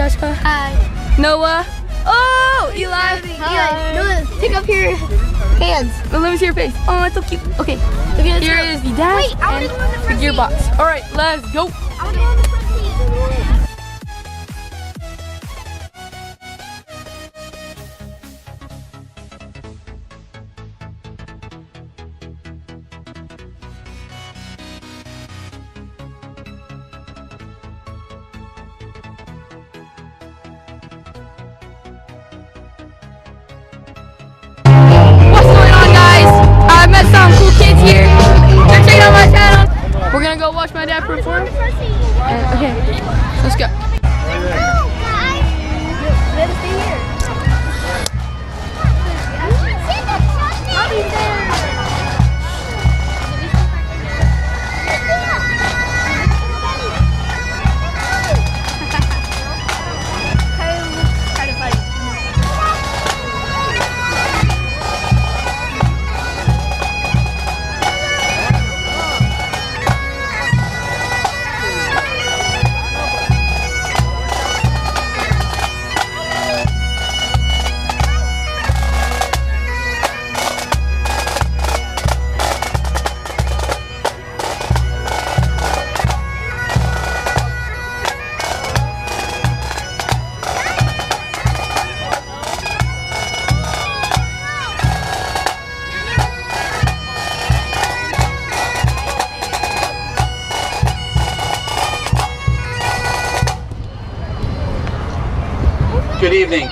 Joshua. Hi. Noah. Oh, Eli. Hi. Noah, pick up your hands. Oh, let me see your face. Oh, that's so cute. Okay, Okay, here is the dash Wait, I wanna and go in the the front gearbox. seat. All right, let's go. I want to go on the front seat. What's going on, guys? I met some cool kids here. They're checking out my channel. We're gonna go watch my dad perform. Okay, let's go. Good evening.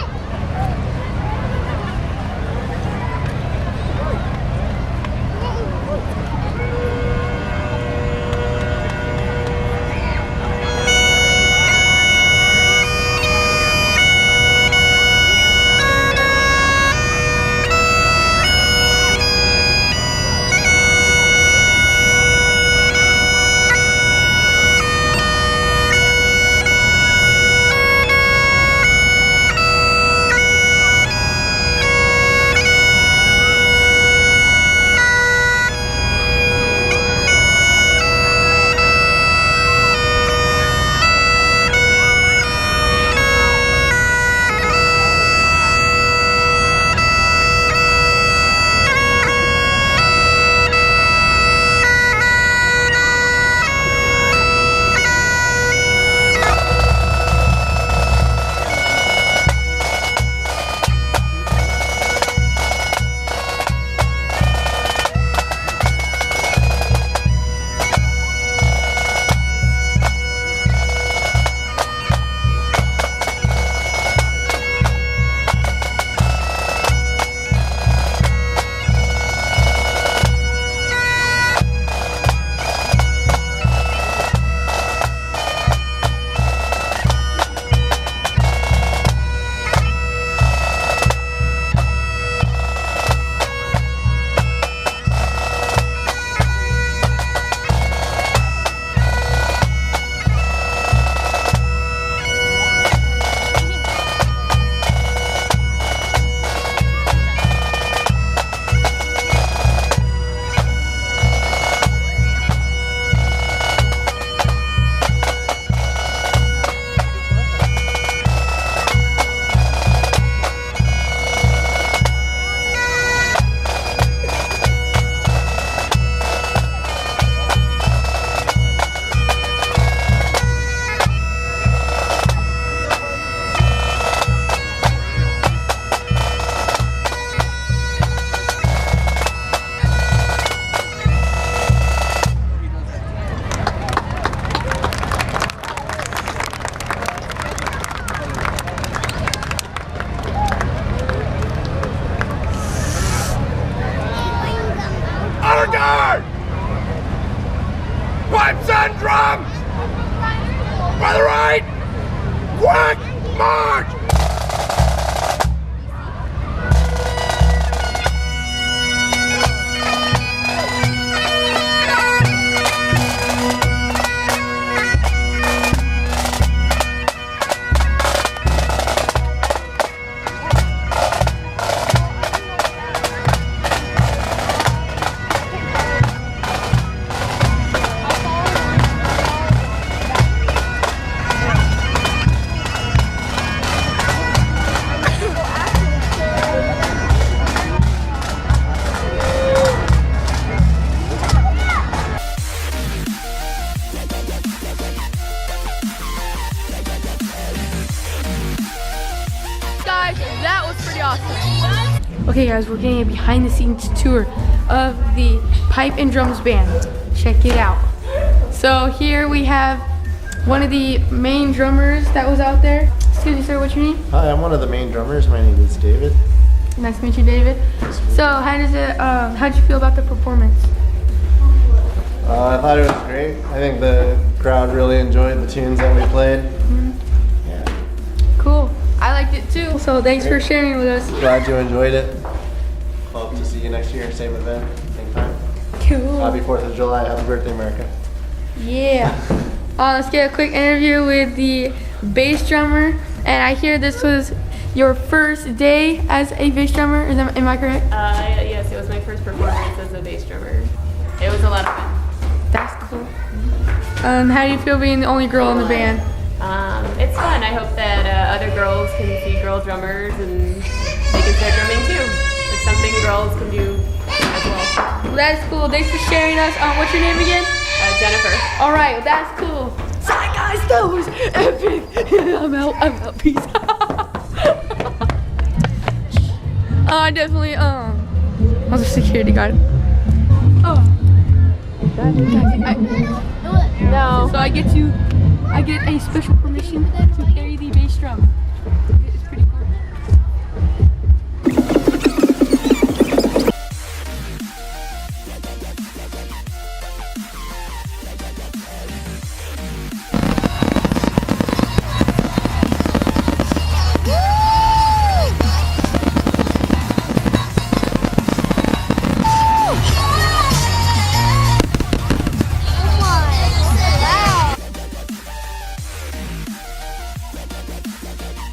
Honor guard! Pipes and drums! By the right! Quick march! Okay guys, we're getting a behind the scenes tour of the pipe and drums band. Check it out. So here we have one of the main drummers that was out there. Excuse me sir, what's your name? Hi, I'm one of the main drummers. My name is David. Nice to meet you, David. So how'd you feel about the performance? I thought it was great. I think the crowd really enjoyed the tunes that we played. Yeah. Cool. I liked it too. So thanks for sharing with us. Glad you enjoyed it. Hope to see you next year, same event, same time. Cool. Happy 4th of July. Happy birthday, America. Yeah. Let's get a quick interview with the bass drummer. And I hear this was your first day as a bass drummer. Am I correct? Yes, it was my first performance as a bass drummer. It was a lot of fun. That's cool. How do you feel being the only girl in the band? It's fun. I hope that other girls can see girl drummers and they can start drumming too. It's something girls can do as well. Well, that's cool. Thanks for sharing us. What's your name again? Jennifer. All right, well, that's cool. Sorry guys, that was epic. I'm out. Peace. I definitely I was a security guard. No. So I get a special permission to carry the bass drum.